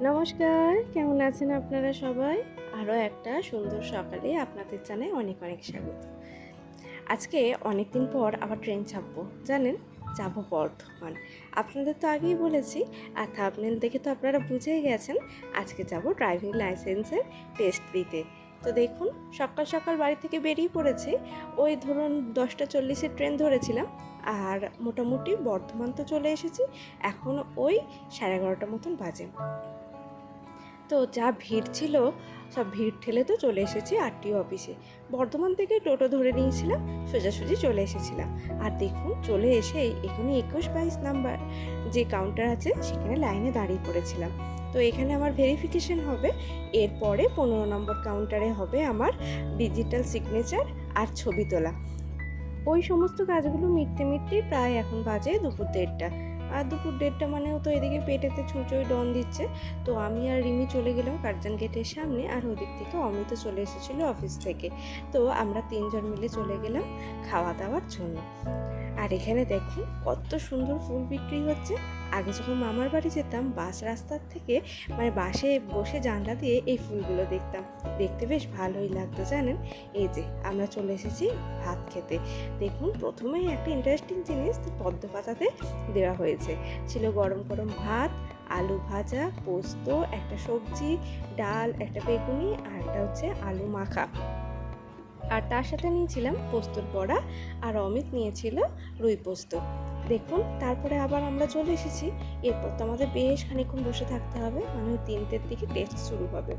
নমস্কার, কেমন আছেন আপনারা সবাই? আরও একটা সুন্দর সকালে আপনাদের জানাই অনেক অনেক স্বাগত। আজকে অনেক দিন পর আবার ট্রেন চাপবো, জানেন? যাবো বর্ধমান। আপনাদের তো আগেই বলেছি, আর থাম্বনেল দেখে তো আপনারা বুঝেই গেছেন আজকে যাব ড্রাইভিং লাইসেন্সের টেস্ট দিতে। তো দেখুন, সকাল সকাল বাড়ি থেকে বেরিয়ে পড়েছি। ওই ধরুন 10টা 40-এর ট্রেন ধরেছিলাম, আর মোটামুটি বর্ধমান তো চলে এসেছি। এখন ওই 11:30 মতন বাজে। তো যা ভিড় ছিল, সব ভিড় ঠেলে তো চলে এসেছি আরটিও অফিসে। বর্ধমান থেকে টোটো ধরে নিয়েছিলাম, সোজাসুজি চলে এসেছিলাম। আর দেখুন, চলে এসেই এখানে 21-22 নাম্বার যে কাউন্টার আছে সেখানে লাইনে দাঁড়িয়ে পড়েছিলাম। তো এখানে আমার ভেরিফিকেশন হবে, এরপরে 15 নম্বর কাউন্টারে হবে আমার ডিজিটাল সিগনেচার আর ছবি তোলা। ওই সমস্ত কাজগুলো মিটতে মিটতেই প্রায় এখন বাজে দুপুর 1:30। আর দুপুর 1:30 মানেও তো এদিকে পেটেতে ছুঁচোই ডন দিচ্ছে। তো আমি আর রিমি চলে গেলাম কার্জন গেটের সামনে, আর ওদিক থেকে অমিত চলে এসেছিলো অফিস থেকে। তো আমরা 3জন মিলে চলে গেলাম খাওয়া দাওয়ার জন্য। আর এখানে দেখুন কত সুন্দর ফুল বিক্রি হচ্ছে। আগে যখন মামার বাড়ি যেতাম, বাস রাস্তার থেকে মানে বাসে বসে জানলা দিয়ে এই ফুলগুলো দেখতাম, দেখতে বেশ ভালোই লাগতো জানেন। এই যে আমরা চলে এসেছি ভাত খেতে। দেখুন, প্রথমেই একটা ইন্টারেস্টিং জিনিস পদ্ম পাতাতে দেওয়া হয়েছে। ছিল গরম গরম ভাত, আলু ভাজা, পোস্ত, একটা সবজি, ডাল, একটা বেগুনি, আর একটা হচ্ছে আলু মাখা। আর তার সাথে নিয়েছিলাম পোস্তর বড়া, আর অমিত নিয়েছিল রুই পোস্ত। দেখুন, তারপরে আবার আমরা চলে এসেছি। এরপর তো আমাদের বেশ খানিক্ষণ বসে থাকতে হবে, মানে ওই 3টের দিকে টেস্ট শুরু হবে।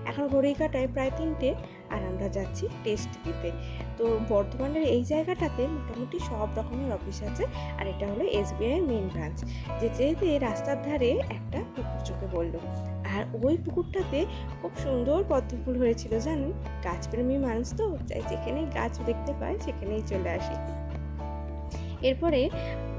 এখন ঘড়ির কাঁটায় প্রায় 3টে, আর আমরা যাচ্ছি টেস্ট দিতে। তো বর্ধমানের এই জায়গাটাতে মোটামুটি সব রকমের অফিস আছে, আর এটা হলো এসবিআইয়ের মেন ব্রাঞ্চ। যেতে রাস্তার ধারে একটা পুকুর চোখে পড়লো, আর ওই পুকুরটাতে খুব সুন্দর পদ্ম ফুল হয়েছিল জানেন। গাছপ্রেমী মানুষ তো, চাই যেখানেই গাছ দেখতে পাই সেখানেই চলে আসি। এরপরে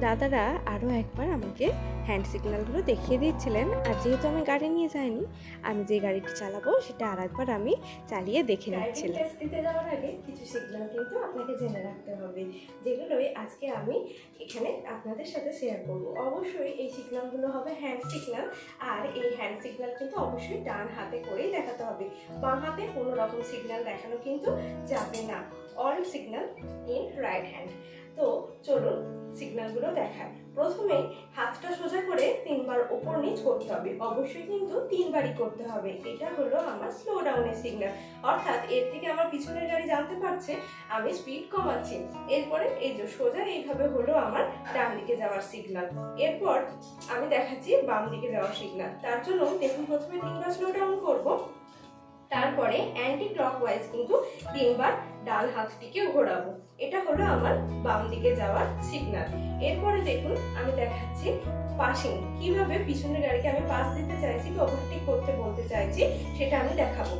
দাদারা আরও একবার আমাকে হ্যান্ড সিগন্যালগুলো দেখিয়ে দিচ্ছিলেন। আর যেহেতু আমি গাড়ি নিয়ে যাইনি, আমি যে গাড়িটি চালাবো সেটা আর একবার আমি চালিয়ে দেখে নিচ্ছিলাম। টেস্ট দিতে যাওয়ার আগে কিছু সিগন্যাল কিন্তু আপনাকে জেনে রাখতে হবে, যেগুলোই আজকে আমি এখানে আপনাদের সাথে শেয়ার করব। অবশ্যই এই সিগন্যালগুলো হবে হ্যান্ড সিগন্যাল, আর এই হ্যান্ড সিগন্যাল কিন্তু অবশ্যই ডান হাতে করেই দেখাতে হবে। বাম হাতে কোনো রকম সিগন্যাল দেখানো কিন্তু যাবে না। All signal in right hand. তো চলুন সিগন্যালগুলো দেখায়। প্রথমে হাতটা সোজা করে 3বার ওপর নিচ করতে হবে, অবশ্যই কিন্তু 3বারই করতে হবে। এটা হলো আমার স্লো ডাউনের সিগন্যাল, অর্থাৎ এর থেকে আমার পিছনের গাড়ি জানতে পারছে আমি স্পিড কমাচ্ছি। এরপরে এই যে সোজা এইভাবে হলো আমার ডান দিকে যাওয়ার সিগন্যাল। এরপর আমি দেখাচ্ছি বাম দিকে যাওয়ার সিগন্যাল। তার জন্য দেখুন, প্রথমে 3বার স্লো ডাউন করব, তারপরে অ্যান্টি ক্লকওয়াইজ কিন্তু 3বার ডান হাতটিকে ঘোরাবো। এটা হলো আমার বাম দিকে যাওয়ার সিগন্যাল। এরপরে দেখুন, আমি দেখাচ্ছি পাসিং, কিভাবে পিছনের গাড়িকে আমি পাস দিতে চাইছি, ওভারটেক করতে বলতে চাইছি, সেটা আমি দেখাবো।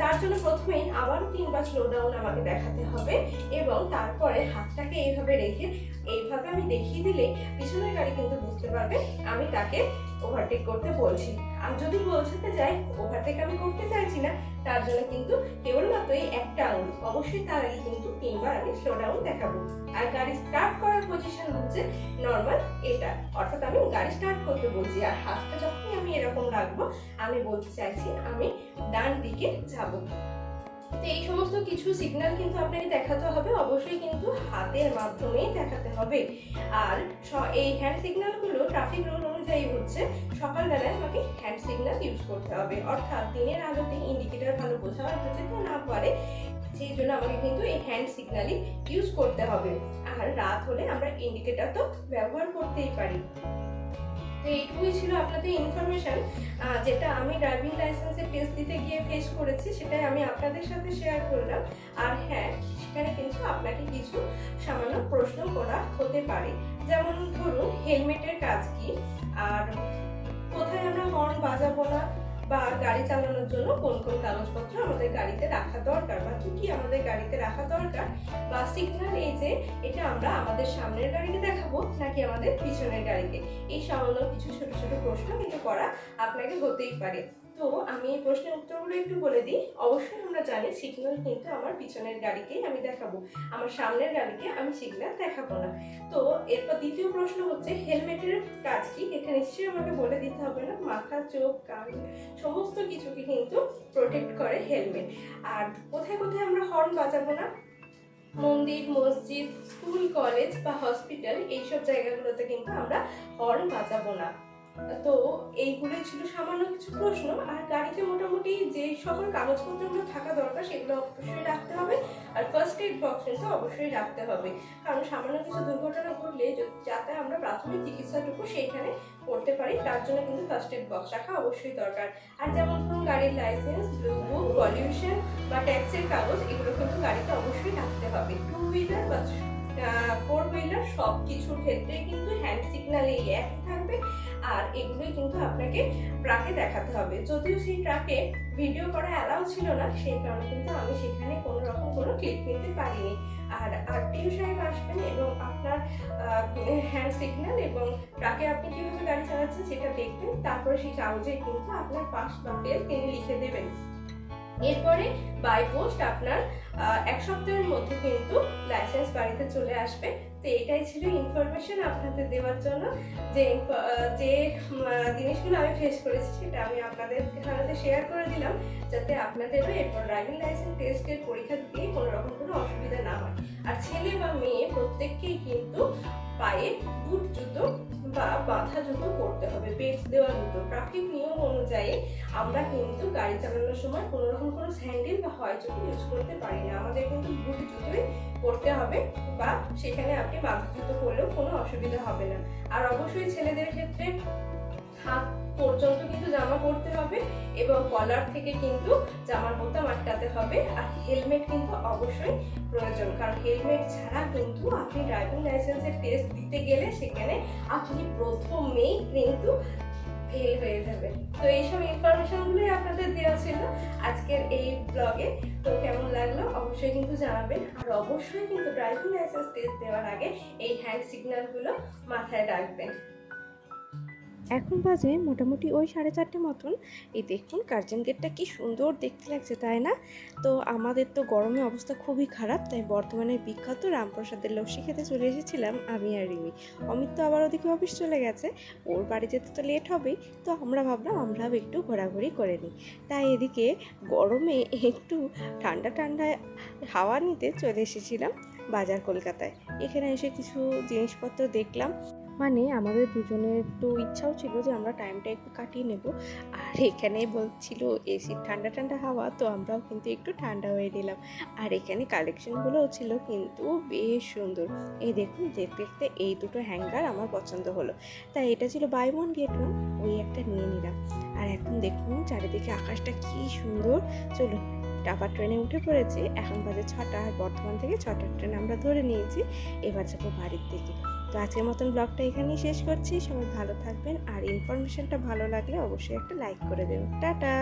তার জন্য প্রথমেই আবার 3বার স্লো ডাউন আমাকে দেখাতে হবে, এবং তারপরে হাতটাকে এইভাবে রেখে এইভাবে আমি দেখিয়ে দিলে পিছনের গাড়ি কিন্তু বুঝতে পারবে আমি তাকে ওভারটেক করতে বলছি। আমি যদি বোঝাতে যাই ওভারটেক আমি করতে চাইছি না, তার জন্য কিন্তু কেবলমাত্র এই একটা আঙুল, অবশ্যই তার আগে কিন্তু 3বার আমি স্লো ডাউন দেখাবো। আর গাড়ি স্টার্ট করার পজিশন হচ্ছে নর্মাল এটা, অর্থাৎ আমি গাড়ি স্টার্ট করতে বলছি। আর হাতটা যখনই আমি এরকম রাখবো, আমি বলতে চাইছি আমি ডান দিকে যাব। তো এই সমস্ত কিছু সিগন্যাল কিন্তু আপনাকে দেখাতে হবে, অবশ্যই কিন্তু হাতের মাধ্যমেই দেখাতে হবে। আর এই হ্যান্ড সিগন্যালগুলো ট্রাফিক রুল অনুযায়ী হচ্ছে সকালবেলায় আমাকে হ্যান্ড সিগন্যাল ইউজ করতে হবে, অর্থাৎ দিনের আলোতে ইন্ডিকেটর ভালো বোঝা যেতে না পারে, সেই জন্য আমাকে কিন্তু এই হ্যান্ড সিগন্যালই ইউজ করতে হবে। আর রাত হলে আমরা ইন্ডিকেটর তো ব্যবহার করতেই পারি। তো এইটুকুই ছিল আপনাদের ইনফরমেশন, যেটা আমি ড্রাইভিং লাইসেন্সের টেস্ট দিতে গিয়ে ফেস করেছি, সেটাই আমি আপনাদের সাথে শেয়ার করলাম। আর হ্যাঁ, সেখানে কিন্তু আপনাকে কিছু সামান্য প্রশ্ন করা হতে পারে, যেমন ধরুন হেলমেটের কাজ কি, আর কোথায় আমরা হর্ন বাজাবো না, বা গাড়ি চালানোর জন্য কোন কোন কাগজপত্র আমাদের গাড়িতে রাখা দরকার, বা কি কি আমাদের গাড়িতে রাখা দরকার, বা সিগন্যাল এই যে এটা আমরা আমাদের সামনের গাড়িকে দেখাবো নাকি আমাদের পিছনের গাড়িকে, এই সামান্য কিছু ছোট ছোট প্রশ্ন কিন্তু করা আপনাকে হতেই পারে। তো তো আমি এই প্রশ্নের উত্তরগুলো একটু বলে দিই। অবশ্যই আমরা জানি সিগন্যাল কিন্তু আমার পিছনের গাড়িকেই আমি দেখাবো, আমার সামনের গাড়িকে আমি সিগন্যাল দেখাবো না। তো এরপর দ্বিতীয় প্রশ্ন হচ্ছে হেলমেটের কাজ কি। এখানে নিশ্চয়ই আমাকে বলে দিতে হবে না, মাথা, চোখ, কান সমস্ত কিছুকে কিন্তু প্রোটেক্ট করে হেলমেট। আর কোথায় কোথায় আমরা হর্ন বাজাবো না? মন্দির, মসজিদ, স্কুল, কলেজ বা হসপিটাল এইসব জায়গাগুলোতে কিন্তু আমরা হর্ন বাজাবো না। তো এইগুলোই ছিল সামান্য কিছু প্রশ্ন। আর গাড়িতে মোটামুটি যে সকল কাগজপত্রগুলো থাকা দরকার সেগুলো অবশ্যই রাখতে হবে। আর ফার্স্ট এড বক্স কিন্তু অবশ্যই রাখতে হবে, কারণ সামান্য কিছু দুর্ঘটনা ঘটলে যাতে আমরা প্রাথমিক চিকিৎসাটুকু সেইখানে করতে পারি, তার জন্য কিন্তু ফার্স্ট এড বক্স রাখা অবশ্যই দরকার। আর যেমন ধরুন গাড়ির লাইসেন্স, ব্লু বুক, পলিউশন বা ট্যাক্সের কাগজ, এগুলো কিন্তু গাড়িতে অবশ্যই রাখতে হবে। টু হুইলার বা ফোর হুইলার সব কিছুর ক্ষেত্রে কিন্তু হ্যান্ড সিগন্যাল এই একই থাকবে। আর এগুলোই কিন্তু আপনাকে ট্রাকে দেখাতে হবে। যদিও সেই ট্রাকে ভিডিও করা অ্যালাউ ছিল না, সেই কারণে কিন্তু আমি সেখানে কোনো রকম কোনো ক্লিপ নিতে পারিনি। আর আরটিও সাহেব আসবেন এবং আপনার হ্যান্ড সিগন্যাল এবং ট্রাকে আপনি কিভাবে গাড়ি চালাচ্ছেন সেটা দেখবেন। তারপরে সেই কাগজে কিন্তু আপনার পাস বা ফেল তিনি লিখে দেবেন। এরপরে বাই পোস্ট আপনার 1 সপ্তাহের মধ্যে কিন্তু লাইসেন্স বাড়িতে চলে আসবে। তো এটাই ছিল ইনফরমেশন আপনাদের দেওয়ার জন্য। যে জিনিসগুলো আমি ফেস করেছি সেটা আমি আপনাদের সাথে শেয়ার করে দিলাম, যাতে আপনাদেরও এরপর ড্রাইভিং লাইসেন্স টেস্টের পরীক্ষা দিতে কোনো রকম কোনো অসুবিধা না হয়। আর ছেলে বা মেয়ে প্রত্যেককেই কিন্তু পায়ে বুট জুতো বা বাঁধা জুতো পরতে হবে, বেল্ট দেওয়া জুতো। ট্রাফিক নিয়ম অনুযায়ী আমরা কিন্তু গাড়ি চালানোর সময় কোনো রকম কোনো স্যান্ডেল বা হয় জুতো ইউজ করতে পারি না, আমাদের কিন্তু বুট জুতোই পরতে হবে, বা সেখানে আপনি বাঁধা জুতো পরলেও কোনো অসুবিধা হবে না। আর অবশ্যই ছেলেদের ক্ষেত্রে হাত পর্যন্ত কিন্তু জামা পরতে হবে এবং কলার থেকে কিন্তু জামার বোতাম আটকাতে হবে। আর হেলমেট কিন্তু অবশ্যই প্রয়োজন, কারণ হেলমেট ছাড়া কিন্তু আপনি ড্রাইভিং লাইসেন্সের টেস্ট দিতে গেলে সেখানে আপনি প্রথমেই কিন্তু ফেল হয়ে যাবে। তো এইসব ইনফরমেশনগুলোই আপনাদের দেওয়া ছিল আজকের এই ব্লগে। তো কেমন লাগলো অবশ্যই কিন্তু জানাবেন। আর অবশ্যই কিন্তু ড্রাইভিং লাইসেন্স টেস্ট দেওয়ার আগে এই হ্যান্ড সিগন্যালগুলো মাথায় রাখবেন। এখন বাজে মোটামুটি ওই 4:30 মতন। এই দেখুন কার্জন গেটটা কি সুন্দর দেখতে লাগছে, তাই না? তো আমাদের তো গরমে অবস্থা খুবই খারাপ, তাই বর্ধমানের বিখ্যাত রামপ্রসাদের লস্যি খেতে চলে এসেছিলাম আমি আর রিমি। অমিত তো আবার ওদিকে অফিস চলে গেছে, ওর বাড়ি যেতে তো লেট হবেই। তো আমরা ভাবলাম আমরাও একটু ঘোরাঘুরি করে নিই, তাই এদিকে গরমে একটু ঠান্ডা ঠান্ডা হাওয়া নিতে চলে এসেছিলাম বাজার কলকাতায়। এখানে এসে কিছু জিনিসপত্র দেখলাম, মানে আমাদের দুজনের একটু ইচ্ছাও ছিল যে আমরা টাইমটা একটু কাটিয়ে নেব। আর এখানে বলছিল এসির ঠান্ডা ঠান্ডা হাওয়া, তো আমরাও কিন্তু একটু ঠান্ডা হয়ে নিলাম। আর এখানে কালেকশনগুলোও ছিল কিন্তু বেশ সুন্দর। এই দেখুন দেখতে দেখতে এই দুটো হ্যাঙ্গার আমার পছন্দ হলো, তাই এটা ছিল বাই ওয়ান গেট ওয়ান, ওই একটা নিয়ে নিলাম। আর এখন দেখুন চারিদিকে আকাশটা কি সুন্দর। চলুন আবার ট্রেনে উঠে পড়েছি, এখন বাজে 6টা, আর বর্ধমান থেকে 6টার ট্রেন আমরা ধরে নিয়েছি। এবার যাবো বাড়ির দিকে। তো আজকের মতন ব্লগটা এখানেই শেষ করছি। সবাই ভালো থাকবেন, আর ইনফরমেশনটা ভালো লাগলে অবশ্যই একটা লাইক করে দেবেন। টাটা।